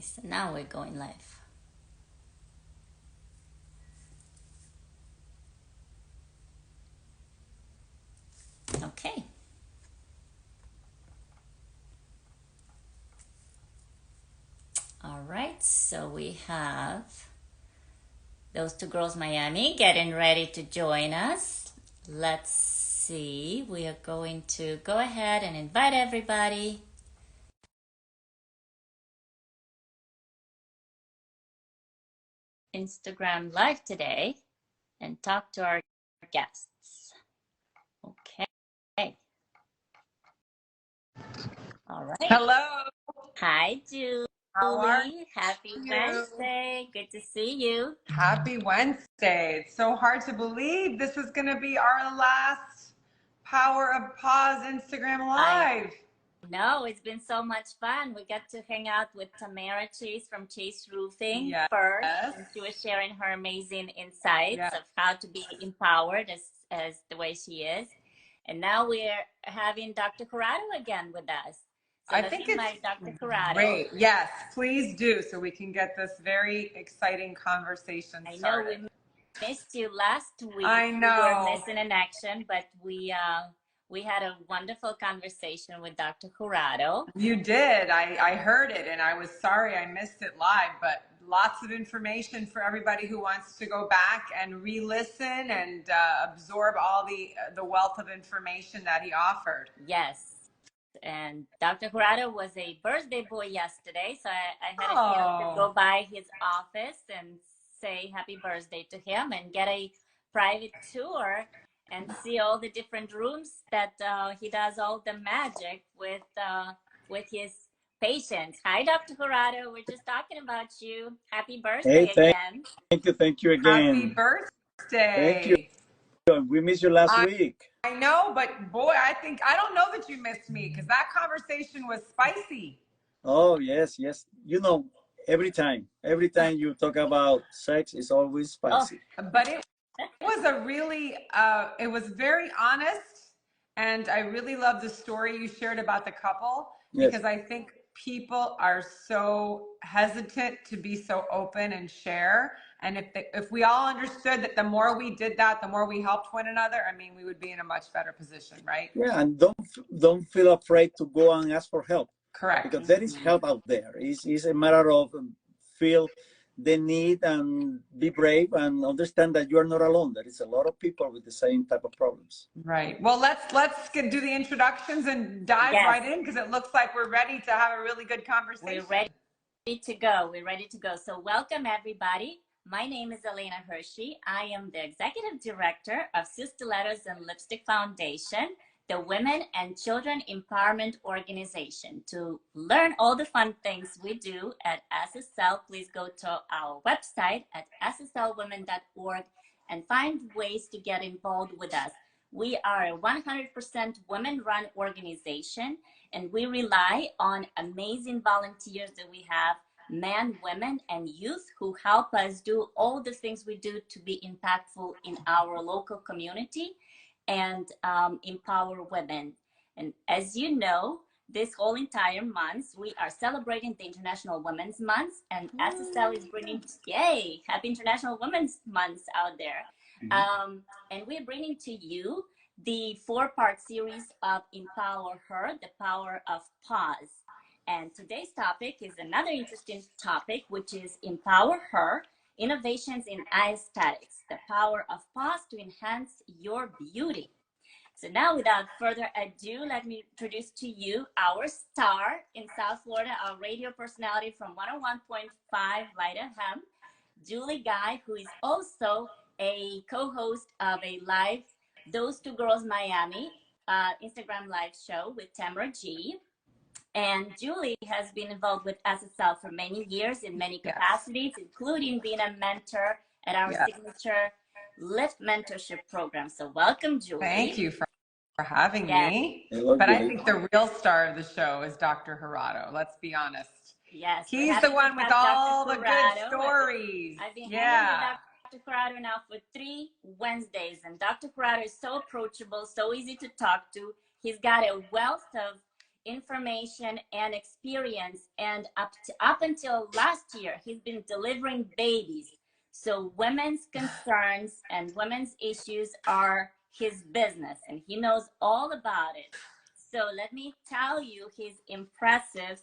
So now we're going live. Okay. All right. So we have those two girls, Miami, getting ready to join us. Let's see. We are going to go ahead and invite everybody. Instagram live today and talk to our guests. Okay. All right. Hello. Hi, Julie. How are Happy you? Wednesday. Good to see you. Happy Wednesday. It's so hard to believe this is going to be our last Power of Pause Instagram Live. No, it's been so much fun. We got to hang out with Tamara Chase from Chase Roofing Yes. first, and she was sharing her amazing insights of how to be empowered as the way she is. And now we're having Dr. Corrado again with us. So I think it's Dr. Corrado. Great. Yes, please do, so we can get this very exciting conversation started. I know we missed you last week. I know. We were missing in action, but we had a wonderful conversation with Dr. Corrado. You did. I heard it, and I was sorry I missed it live, but lots of information for everybody who wants to go back and re-listen and absorb all the wealth of information that he offered. Yes. And Dr. Corrado was a birthday boy yesterday, so I had a chance to go by his office and say happy birthday to him and get a private tour and see all the different rooms that he does all the magic with his patients. Hi, Dr. Corrado. We're just talking about you. Happy birthday again. Thank you again. Happy birthday. Thank you. We missed you last week. I know, but boy, I don't know that you missed me, because that conversation was spicy. Oh, yes. You know, every time you talk about sex, it's always spicy. But it was it was very honest, and I really love the story you shared about the couple, because I think people are so hesitant to be so open and share. And if we all understood that the more we did that, the more we helped one another, I mean, we would be in a much better position, right? Yeah, and don't feel afraid to go and ask for help. Correct. Because there is help out there. It's a matter of feel the need and be brave and understand that you are not alone. There is a lot of people with the same type of problems. Right. Well, let's do the introductions and dive right in, because it looks like we're ready to have a really good conversation. We're ready to go. We're ready to go. So welcome, everybody. My name is Elena Hershey. I am the Executive Director of Sus Stilettos and Lipstick Foundation, the Women and Children Empowerment Organization. To learn all the fun things we do at SSL, please go to our website at sslwomen.org and find ways to get involved with us. We are a 100% women-run organization, and we rely on amazing volunteers that we have, men, women, and youth, who help us do all the things we do to be impactful in our local community and empower women. And as you know, this whole entire month, we are celebrating the International Women's Month, and SSL is bringing, yay, happy International Women's Month out there. And we're bringing to you the 4-part series of Empower Her, the Power of Pause. And today's topic is another interesting topic, which is Empower Her, Innovations in Aesthetics, the Power of Pause to Enhance Your Beauty. So now, without further ado, let me introduce to you our star in South Florida, our radio personality from 101.5 Light FM, Julie Guy, who is also a co-host of a live Those Two Girls Miami Instagram live show with Tamara G. And Julie has been involved with SSL for many years in many capacities, including being a mentor at our signature Lift Mentorship Program. So welcome, Julie. Thank you for having me. But I think the real star of the show is Dr. Corrado. Let's be honest. Yes. He's the one with all the good stories. I've been hanging with Dr. Corrado now for 3 Wednesdays, and Dr. Corrado is so approachable, so easy to talk to. He's got a wealth of information and experience. And up until last year, he's been delivering babies. So women's concerns and women's issues are his business, and he knows all about it. So let me tell you his impressive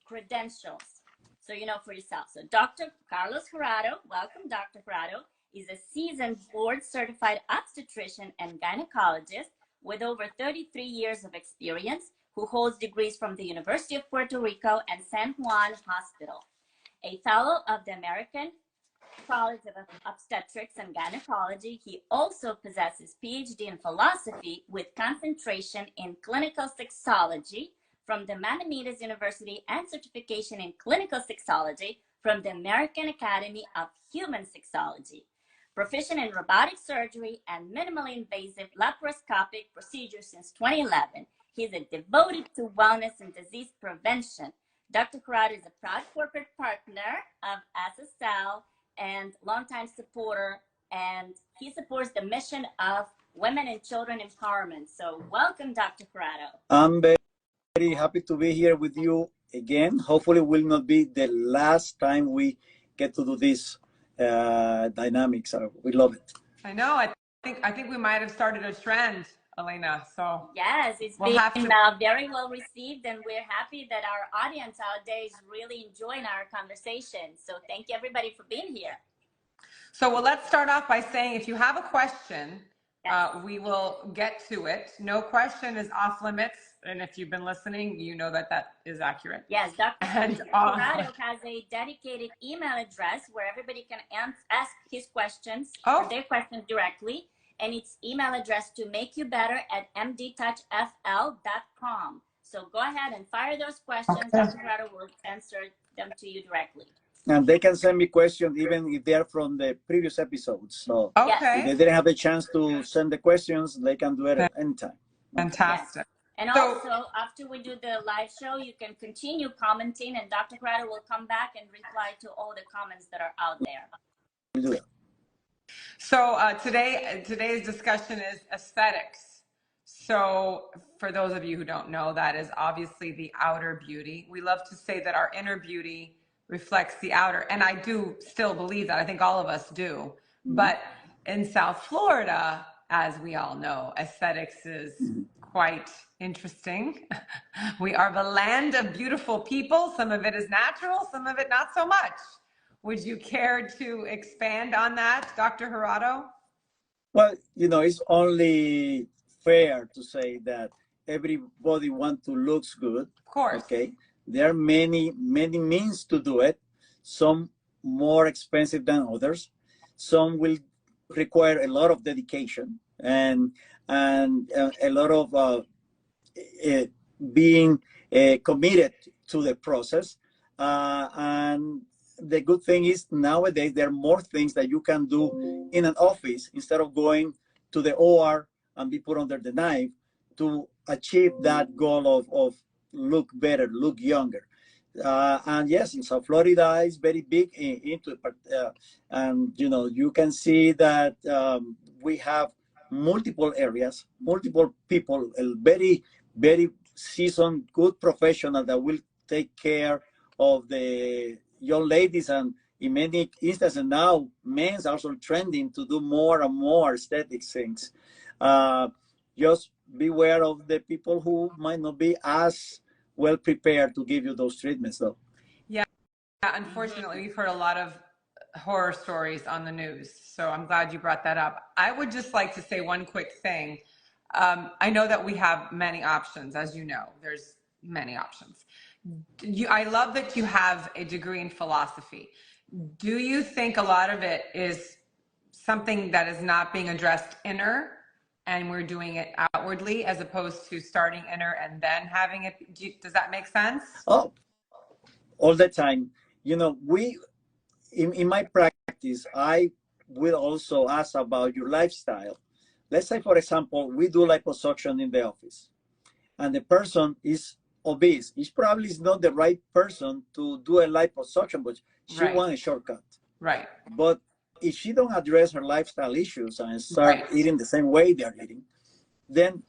credentials, so you know for yourself. So Dr. Carlos Jurado, welcome, Dr. Jurado, is a seasoned board-certified obstetrician and gynecologist with over 33 years of experience, who holds degrees from the University of Puerto Rico and San Juan Hospital. A fellow of the American College of Obstetrics and Gynecology, he also possesses PhD in philosophy with concentration in clinical sexology from the Maimonides University and certification in clinical sexology from the American Academy of Human Sexology. Proficient in robotic surgery and minimally invasive laparoscopic procedures since 2011. He's a devoted to wellness and disease prevention. Dr. Jurado is a proud corporate partner of SSL and longtime supporter, and he supports the mission of women and children empowerment. So welcome, Dr. Jurado. I'm very happy to be here with you again. Hopefully it will not be the last time we get to do this dynamics. We love it. I know. I think we might have started a trend, Elena. So yes, it's been very well received, and we're happy that our audience out there is really enjoying our conversation. So thank you everybody for being here. So well, let's start off by saying if you have a question, we will get to it. No question is off limits. And if you've been listening, you know that that is accurate. Yes, Dr. Jurado has a dedicated email address where everybody can ask his questions or their questions directly. And it's email address to makeyoubetter@mdtouchfl.com. So go ahead and fire those questions. Dr. Jurado will answer them to you directly. And they can send me questions even if they're from the previous episodes. So if they didn't have a chance to send the questions, they can do it at any time. Fantastic. Yes. And also, after we do the live show, you can continue commenting, and Dr. Jurado will come back and reply to all the comments that are out there. We'll do it. So today's discussion is aesthetics. So for those of you who don't know, that is obviously the outer beauty. We love to say that our inner beauty reflects the outer, and I do still believe that. I think all of us do. But in South Florida, as we all know, aesthetics is quite interesting. We are the land of beautiful people. Some of it is natural, some of it not so much. Would you care to expand on that, Dr. Jurado? Well, you know, it's only fair to say that everybody wants to look good. Of course. Okay. There are many means to do it. Some more expensive than others. Some will require a lot of dedication and a lot of being committed to the process. And the good thing is nowadays there are more things that you can do in an office instead of going to the OR and be put under the knife to achieve that goal of look better, look younger. And yes, in South Florida is very big into it. And you know, you can see that we have multiple areas, multiple people, very seasoned, good professional that will take care of the young ladies. And in many instances now, men's also trending to do more and more aesthetic things. Just beware of the people who might not be as well prepared to give you those treatments, though. Yeah, unfortunately, we've heard a lot of horror stories on the news. So I'm glad you brought that up. I would just like to say one quick thing. I know that we have many options, as you know, there's many options. I love that you have a degree in philosophy. Do you think a lot of it is something that is not being addressed inner and we're doing it outwardly as opposed to starting inner and then having it? Does that make sense? Oh, all the time. You know, in my practice, I will also ask about your lifestyle. Let's say, for example, we do liposuction in the office and the person is obese. He probably is not the right person to do a liposuction, but she wants a shortcut. Right. But if she don't address her lifestyle issues and start eating the same way they're eating, then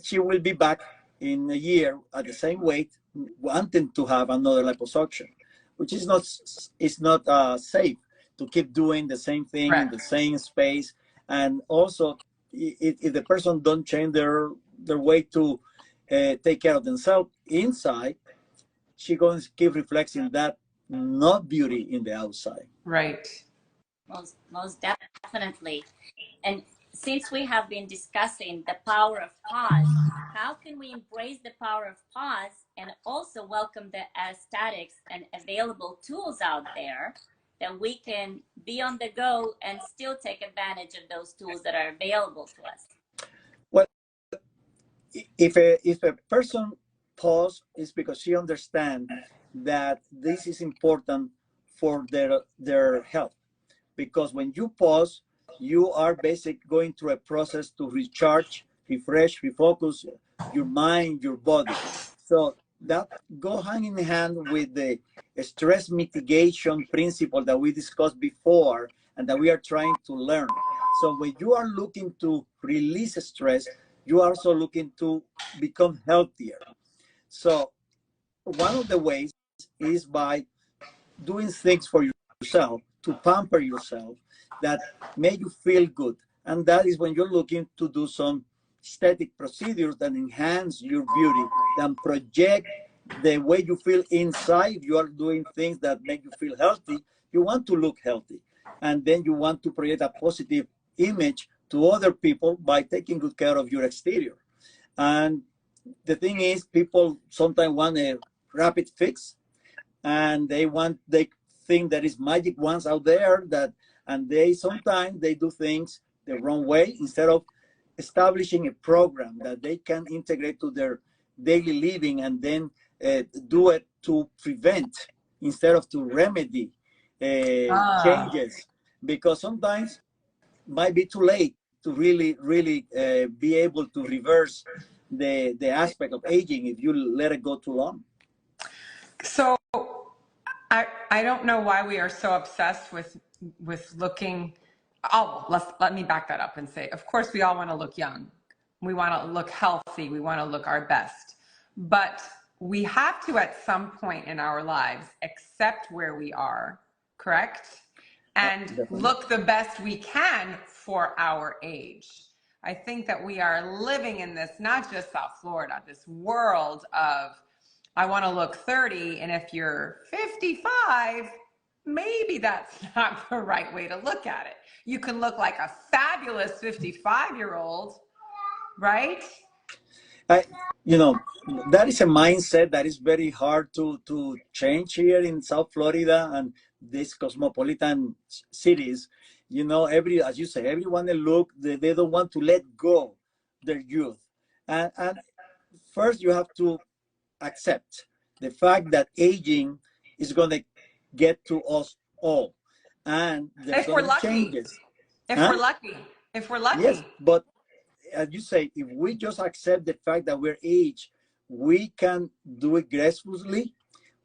she will be back in a year at the same weight, wanting to have another liposuction, which is not safe to keep doing the same thing in the same space. And also, if the person don't change their way to take care of themselves inside, she going to keep reflecting that not beauty in the outside. Right. Most definitely. And since we have been discussing the power of pause, how can we embrace the power of pause and also welcome the aesthetics and available tools out there that we can be on the go and still take advantage of those tools that are available to us? Well, if a person pause, is because she understands that this is important for their health. Because when you pause, you are basically going through a process to recharge, refresh, refocus your mind, your body. So that go hand in hand with the stress mitigation principle that we discussed before and that we are trying to learn. So when you are looking to release stress, you are also looking to become healthier. So one of the ways is by doing things for yourself, to pamper yourself, that make you feel good. And that is when you're looking to do some aesthetic procedures that enhance your beauty, that project the way you feel inside. You are doing things that make you feel healthy. You want to look healthy. And then you want to create a positive image to other people by taking good care of your exterior. And the thing is, people sometimes want a rapid fix, and they think there is magic ones out there and they sometimes they do things the wrong way, instead of establishing a program that they can integrate to their daily living and then do it to prevent instead of to remedy changes, because sometimes it might be too late to really be able to reverse the aspect of aging if you let it go too long. So I don't know why we are so obsessed with looking. Oh, let me back that up and say, of course, we all want to look young. We want to look healthy. We want to look our best. But we have to, at some point in our lives, accept where we are, correct? And look the best we can for our age. I think that we are living in this, not just South Florida, this world of, I want to look 30, and if you're 55, maybe that's not the right way to look at it. You can look like a fabulous 55-year-old, right? That is a mindset that is very hard to change here in South Florida and these cosmopolitan cities. As you say, everyone they don't want to let go their youth. And first you have to accept the fact that aging is going to get to us all, and there's if we're lucky, changes. If we're lucky. Yes, but as you say, if we just accept the fact that we're aged, we can do it gracefully.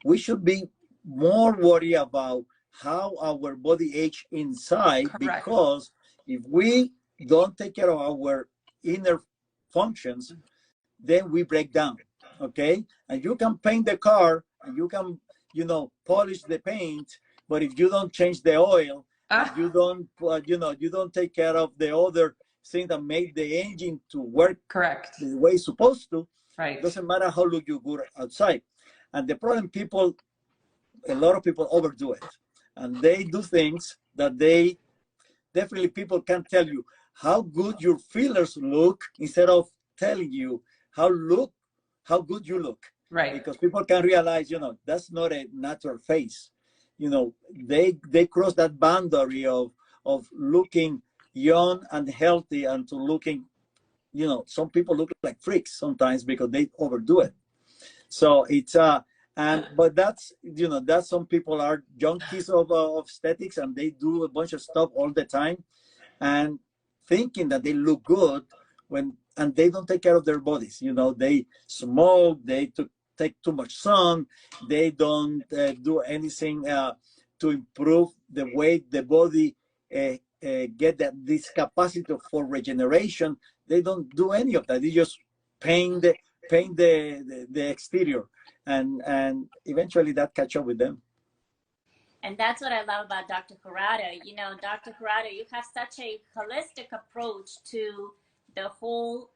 We should be more worried about how our body age inside. Correct. Because if we don't take care of our inner functions, then we break down. Okay, and you can paint the car and you can polish the paint, but if you don't change the oil, you don't you don't take care of the other thing that make the engine to work correct the way it's supposed to, right, it doesn't matter how look you good outside. And the problem, a lot of people overdo it, and they do things that they definitely, people can tell you how good your feelers look instead of telling you how good you look. Right. Because people can realize, that's not a natural face. They cross that boundary of looking young and healthy and to looking, some people look like freaks sometimes because they overdo it. So it's but that's some people are junkies of aesthetics, and they do a bunch of stuff all the time and thinking that they look good and they don't take care of their bodies. They smoke, they take too much sun, they don't do anything to improve the way the body get this capacity for regeneration. They don't do any of that. They just paint paint the exterior, and eventually that catch up with them. And that's what I love about Dr. Corrado. You know, Dr. Corrado, you have such a holistic approach to the whole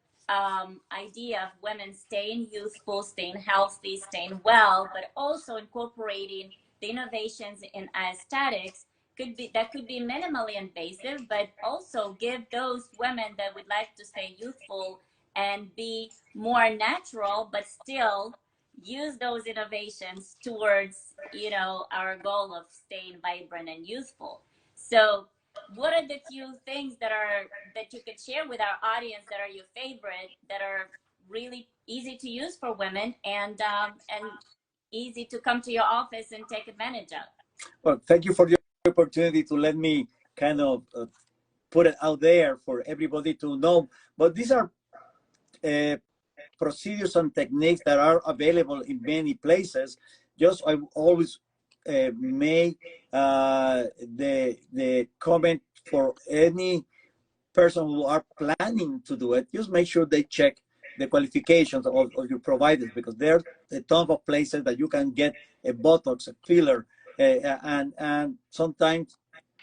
idea of women staying youthful, staying healthy, staying well, but also incorporating the innovations in aesthetics that could be minimally invasive, but also give those women that would like to stay youthful and be more natural, but still use those innovations towards, you know, our goal of staying vibrant and youthful. So what are the few things that you could share with our audience that are your favorite, that are really easy to use for women and easy to come to your office and take advantage of? Well, thank you for the opportunity to let me kind of put it out there for everybody to know. But these are procedures and techniques that are available in many places. Just I always make the comment for any person who are planning to do it, just make sure they check the qualifications of your providers, because there are a ton of places that you can get a Botox, a filler, and sometimes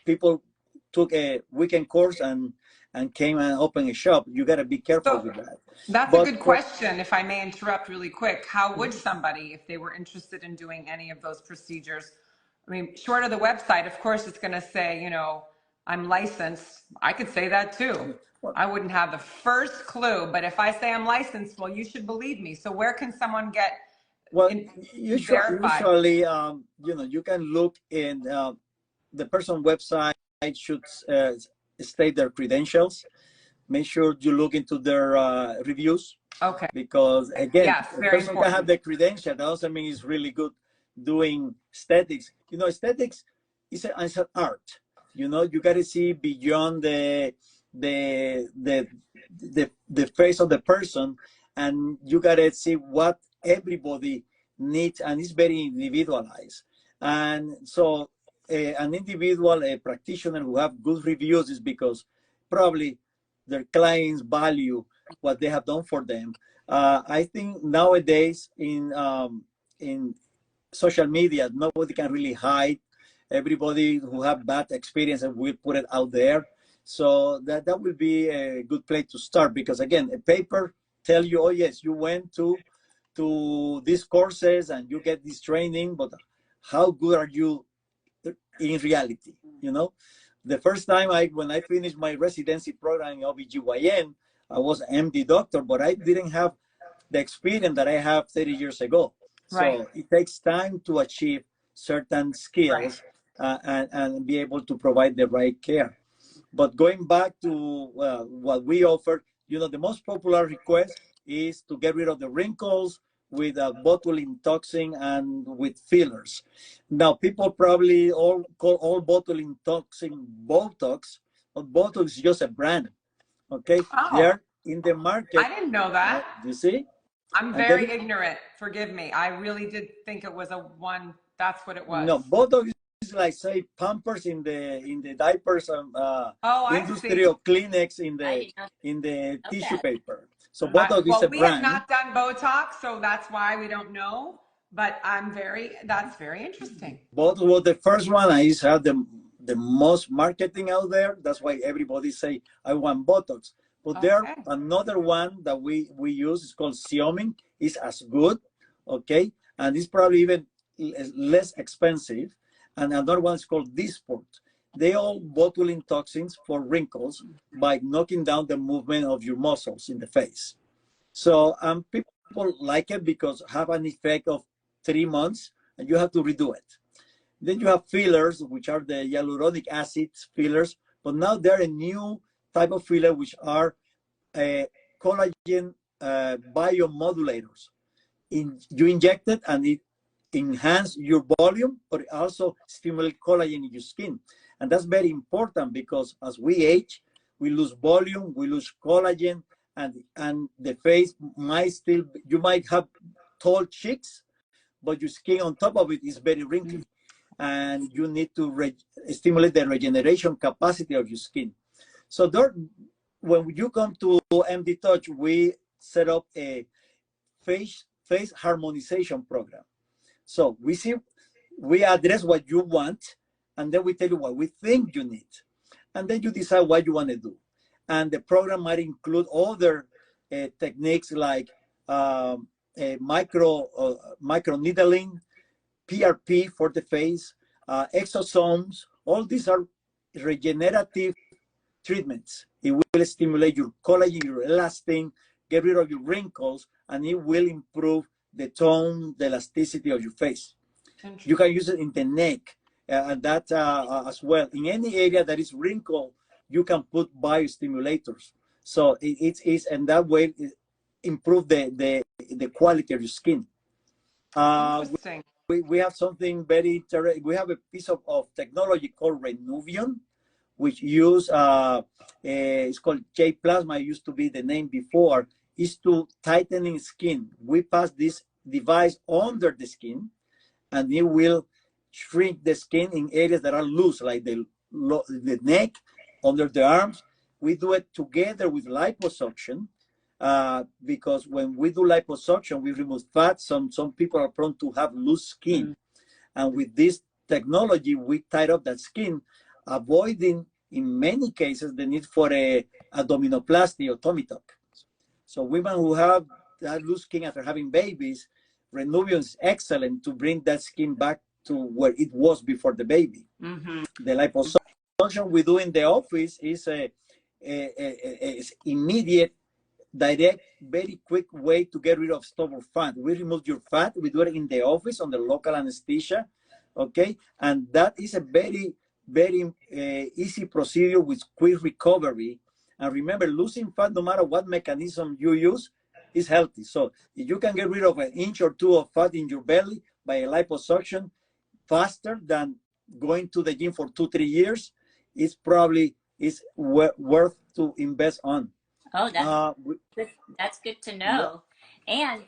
people took a weekend course and came and opened a shop. You got to be careful with that. That's a good question. If I may interrupt really quick, how would somebody, if they were interested in doing any of those procedures, I mean, short of the website, of course, it's going to say, you know, I'm licensed. I could say that too. I wouldn't have the first clue, but if I say I'm licensed, well, you should believe me. So where can someone get usually, you know, you can look in the person's website should state their credentials. Make sure you look into their reviews. Okay. Because again, yes, the person can have the credential. That doesn't mean he's really good doing aesthetics. You know, aesthetics is an art. You know, you got to see beyond the face of the person, and you got to see what everybody needs, and it's very individualized. And so an individual, a practitioner who have good reviews is because probably their clients value what they have done for them. I think nowadays in social media, nobody can really hide. Everybody who have bad experiences will put it out there. So that will be a good place to start, because again, a paper tell you, oh yes, you went to these courses and you get this training, but how good are you in reality? You know, the first time when I finished my residency program in OBGYN, I was an MD doctor, but I didn't have the experience that I have 30 years ago. Right. So it takes time to achieve certain skills, right, and be able to provide the right care. But going back to what we offer, you know, the most popular request is to get rid of the wrinkles with botulinum toxin and with fillers. Now, people probably all call all botulinum toxin Botox, but Botox is just a brand. Okay, they're in the market. I didn't know that. You see? I'm very ignorant. Forgive me. I really did think it was that's what it was. No, Botox is like, say, Pampers in the diapers, industry, or Kleenex in the tissue paper. So Botox is a brand. We have not done Botox, so that's why we don't know. But that's very interesting. Botox was the first one. I used to have the most marketing out there. That's why everybody say, I want Botox. But there another one that we use is called Xeomin. It's as good, okay? And it's probably even less expensive. And another one is called Dysport. They all botulinum toxins for wrinkles by knocking down the movement of your muscles in the face. So people like it because have an effect of 3 months and you have to redo it. Then you have fillers, which are the hyaluronic acid fillers, but now they're a new type of filler, which are collagen biomodulators. You inject it and it enhances your volume, but it also stimulates collagen in your skin. And that's very important because as we age, we lose volume, we lose collagen, and the face you might have tall cheeks, but your skin on top of it is very wrinkly. And you need to stimulate the regeneration capacity of your skin. So when you come to MD Touch, we set up a face harmonization program. So we address what you want, and then we tell you what we think you need, and then you decide what you want to do. And the program might include other techniques like micro needling, PRP for the face, exosomes. All these are regenerative treatments. It will stimulate your collagen, your elastin, get rid of your wrinkles, and it will improve the tone, the elasticity of your face. You can use it in the neck, and that as well. In any area that is wrinkled, you can put biostimulators. So it's and that way it improve the quality of your skin. We have something very interesting. We have a piece of technology called Renuvion, which use it's called J Plasma. It used to be the name before. Is to tightening skin. We pass this device under the skin, and it will shrink the skin in areas that are loose, like the neck, under the arms. We do it together with liposuction, because when we do liposuction, we remove fat. Some people are prone to have loose skin. And with this technology, we tie up that skin, avoiding, in many cases, the need for a abdominoplasty or tummy tuck. So women who have that loose skin after having babies, Renuvion is excellent to bring that skin back to where it was before the baby. The liposuction we do in the office is a immediate, direct, very quick way to get rid of stubborn fat. We remove your fat. We do it in the office on the local anesthesia, okay? And that is a very, very easy procedure with quick recovery. And remember, losing fat, no matter what mechanism you use, is healthy. So if you can get rid of 1 inch or 2 of fat in your belly by a liposuction faster than going to the gym for 2-3 years, it's probably worth to invest on. Oh, that's good to know. Yeah. And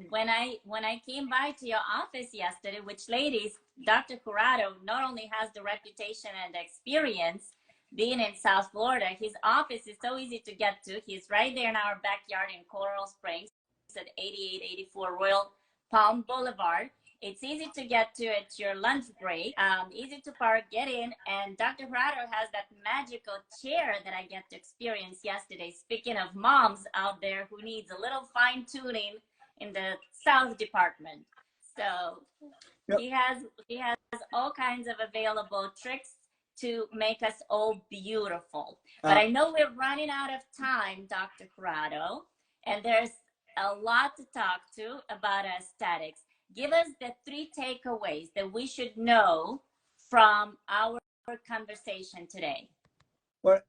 when I came by to your office yesterday, which, ladies, Dr. Curado not only has the reputation and the experience being in South Florida, his office is so easy to get to. He's right there in our backyard in Coral Springs. It's at 8884 Royal Palm Boulevard. It's easy to get to at your lunch break, easy to park, get in, and Dr. Curado has that magical chair that I get to experience yesterday. Speaking of moms out there who needs a little fine-tuning in the South Department. So yep. He has all kinds of available tricks to make us all beautiful. But I know we're running out of time, Dr. Curado, and there's a lot to talk to about aesthetics. Give us the 3 takeaways that we should know from our conversation today. Well,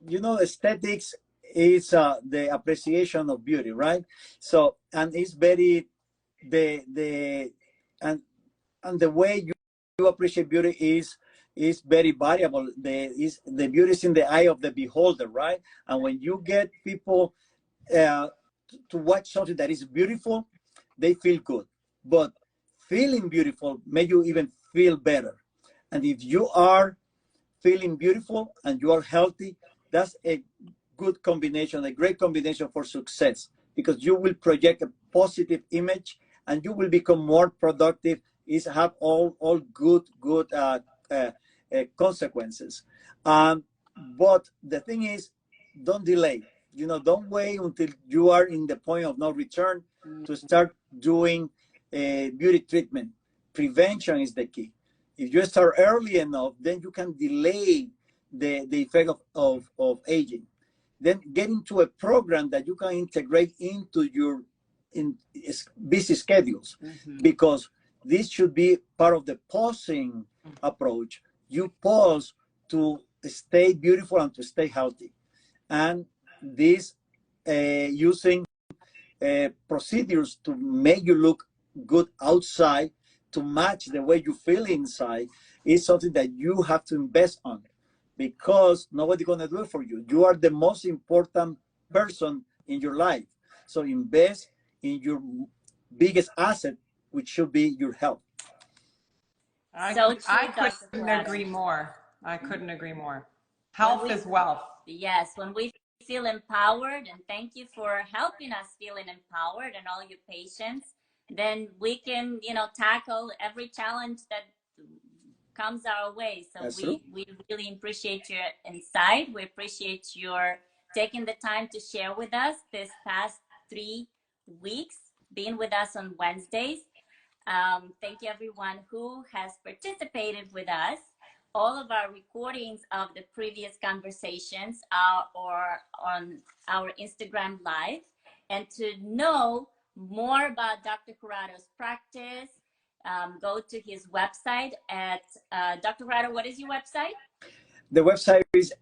you know, aesthetics is the appreciation of beauty, right? So, and it's very and the way you appreciate beauty is very variable. The beauty is in the eye of the beholder, right? And when you get people to watch something that is beautiful, they feel good. But feeling beautiful makes you even feel better. And if you are feeling beautiful and you are healthy, that's a good combination, a great combination for success, because you will project a positive image and you will become more productive. Is have all good consequences. But the thing is, don't delay. You know, don't wait until you are in the point of no return to start doing beauty treatment. Prevention is the key. If you start early enough, then you can delay the effect of aging. Then get into a program that you can integrate into your busy schedules, because this should be part of the pausing approach. You pause to stay beautiful and to stay healthy. And this using procedures to make you look good outside to match the way you feel inside is something that you have to invest on, because nobody's going to do it for you. You are the most important person in your life. So invest in your biggest asset, which should be your health. I couldn't agree more. I couldn't agree more. Health is wealth. Yes, when we feel empowered, and thank you for helping us feeling empowered and all your patients, then we can, you know, tackle every challenge that comes our way. So we really appreciate your insight. We appreciate your taking the time to share with us this past 3 weeks, being with us on Wednesdays. Thank you everyone who has participated with us. All of our recordings of the previous conversations are on our Instagram Live. And to know more about Dr. Corrado's practice, go to his website at Dr. Corrado. What is your website? The website is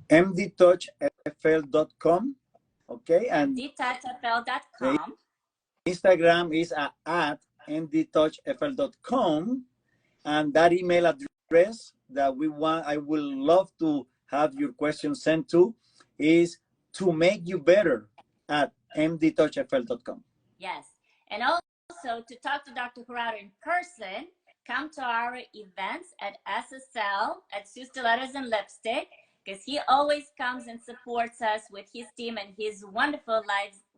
mdtouchfl.com. Okay, and mdtouchfl.com. Instagram is at mdtouchfl.com, and that email address that I will love to have your questions sent to is to make you better at mdtouchfl.com. Yes, and also to talk to Dr. Corrado in person, come to our events at SSL at Sus Stilettos and Lipstick, because he always comes and supports us with his team and his wonderful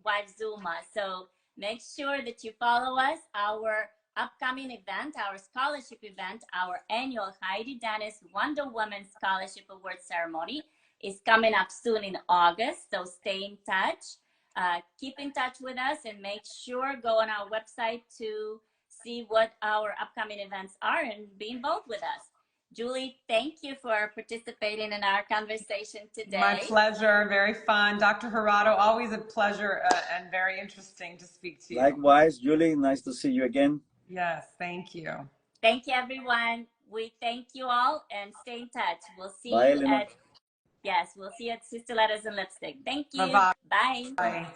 wife Zulma. So make sure that you follow us. Our upcoming event, our scholarship event, our annual Heidi Dennis Wonder Woman Scholarship Award Ceremony is coming up soon in August. So stay in touch. Keep in touch with us and make sure go on our website to see what our upcoming events are and be involved with us. Julie, thank you for participating in our conversation today. My pleasure. Very fun. Dr. Corrado, always a pleasure and very interesting to speak to you. Likewise, Julie, nice to see you again. Yes, thank you. Thank you, everyone. We thank you all and stay in touch. We'll see you Elena. we'll see you at Sus Stilettos and Lipstick. Thank you. Bye-bye. Bye. Bye.